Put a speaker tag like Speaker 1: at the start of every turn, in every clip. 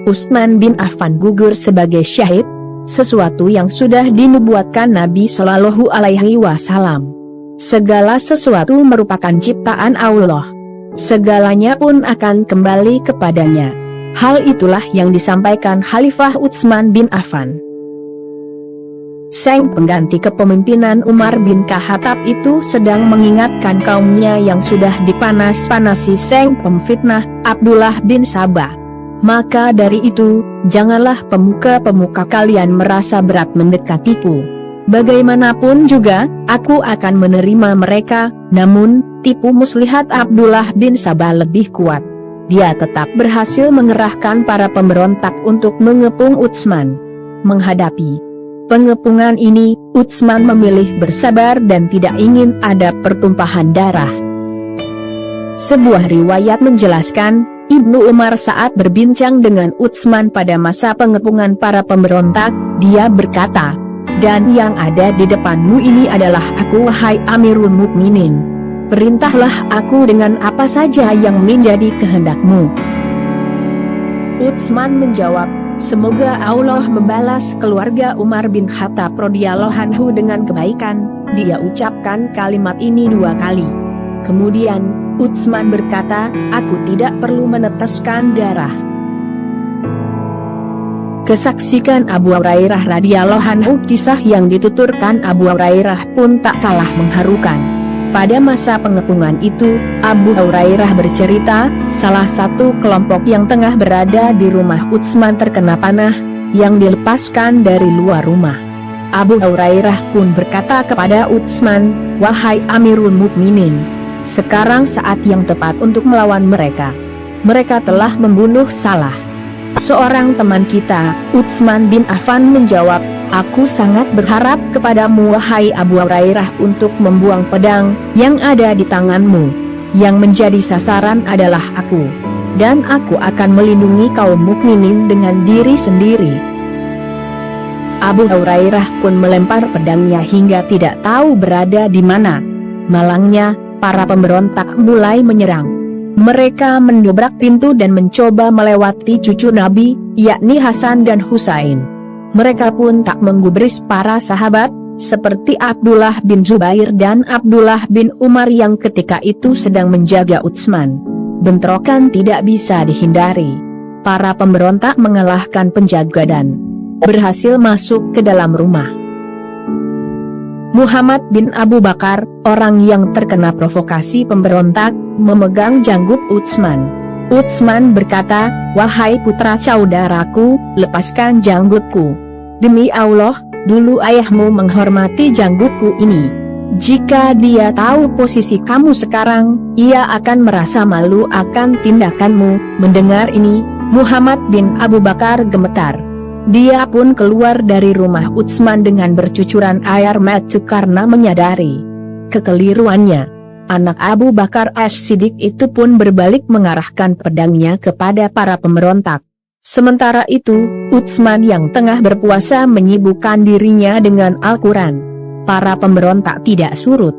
Speaker 1: Utsman bin Affan gugur sebagai syahid, sesuatu yang sudah dinubuatkan Nabi Shallallahu Alaihi Wasallam. Segala sesuatu merupakan ciptaan Allah. Segalanya pun akan kembali kepadanya. Hal itulah yang disampaikan Khalifah Utsman bin Affan. Sang pengganti kepemimpinan Umar bin Khattab itu sedang mengingatkan kaumnya yang sudah dipanas-panasi sang pemfitnah Abdullah bin Sabah. Maka dari itu, janganlah pemuka-pemuka kalian merasa berat mendekatiku. Bagaimanapun juga, aku akan menerima mereka, namun, tipu muslihat Abdullah bin Sabah lebih kuat. Dia tetap berhasil mengerahkan para pemberontak untuk mengepung Utsman. Menghadapi pengepungan ini, Utsman memilih bersabar dan tidak ingin ada pertumpahan darah. Sebuah riwayat menjelaskan, Ibnu Umar saat berbincang dengan Utsman pada masa pengepungan para pemberontak, dia berkata, "Dan yang ada di depanmu ini adalah aku, wahai Amirul Mukminin. Perintahlah aku dengan apa saja yang menjadi kehendakmu." Utsman menjawab, "Semoga Allah membalas keluarga Umar bin Khattab radhiyallahu anhu dengan kebaikan." Dia ucapkan kalimat ini 2 kali. Kemudian, Utsman berkata, "Aku tidak perlu meneteskan darah." Kesaksikan Abu Hurairah radhiyallahu anhu. Kisah yang dituturkan Abu Hurairah pun tak kalah mengharukan. Pada masa pengepungan itu, Abu Hurairah bercerita, salah satu kelompok yang tengah berada di rumah Utsman terkena panah, yang dilepaskan dari luar rumah. Abu Hurairah pun berkata kepada Utsman, "Wahai Amirul Mukminin, sekarang saat yang tepat untuk melawan mereka. Mereka telah membunuh Salah seorang teman kita." Utsman bin Affan menjawab, "Aku sangat berharap kepadamu wahai Abu Hurairah untuk membuang pedang yang ada di tanganmu. Yang menjadi sasaran adalah aku. Dan aku akan melindungi kaum mukminin dengan diri sendiri." Abu Hurairah pun melempar pedangnya hingga tidak tahu berada di mana. Malangnya, para pemberontak mulai menyerang. Mereka mendobrak pintu dan mencoba melewati cucu Nabi, yakni Hasan dan Husain. Mereka pun tak menggubris para sahabat, seperti Abdullah bin Zubair dan Abdullah bin Umar yang ketika itu sedang menjaga Utsman. Bentrokan tidak bisa dihindari. Para pemberontak mengalahkan penjaga dan berhasil masuk ke dalam rumah. Muhammad bin Abu Bakar, orang yang terkena provokasi pemberontak, memegang janggut Utsman. Utsman berkata, "Wahai putra saudaraku, lepaskan janggutku. Demi Allah, dulu ayahmu menghormati janggutku ini. Jika dia tahu posisi kamu sekarang, ia akan merasa malu akan tindakanmu." Mendengar ini, Muhammad bin Abu Bakar gemetar. Dia pun keluar dari rumah Utsman dengan bercucuran air mata karena menyadari kekeliruannya. Anak Abu Bakar As-Siddiq itu pun berbalik mengarahkan pedangnya kepada para pemberontak. Sementara itu, Utsman yang tengah berpuasa menyibukkan dirinya dengan Al-Quran. Para pemberontak tidak surut.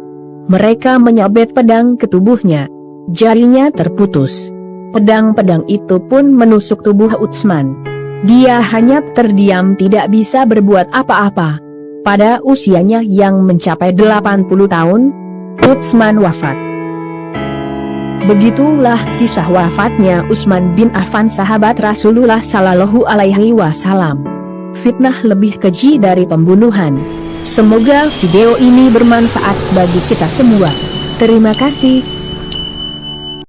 Speaker 1: Mereka menyabet pedang ke tubuhnya. Jarinya terputus. Pedang-pedang itu pun menusuk tubuh Utsman. Dia hanya terdiam, tidak bisa berbuat apa-apa. Pada usianya yang mencapai 80 tahun, Utsman wafat. Begitulah kisah wafatnya Utsman bin Affan, sahabat Rasulullah Shallallahu Alaihi Wasallam. Fitnah lebih keji dari pembunuhan. Semoga video ini bermanfaat bagi kita semua. Terima kasih.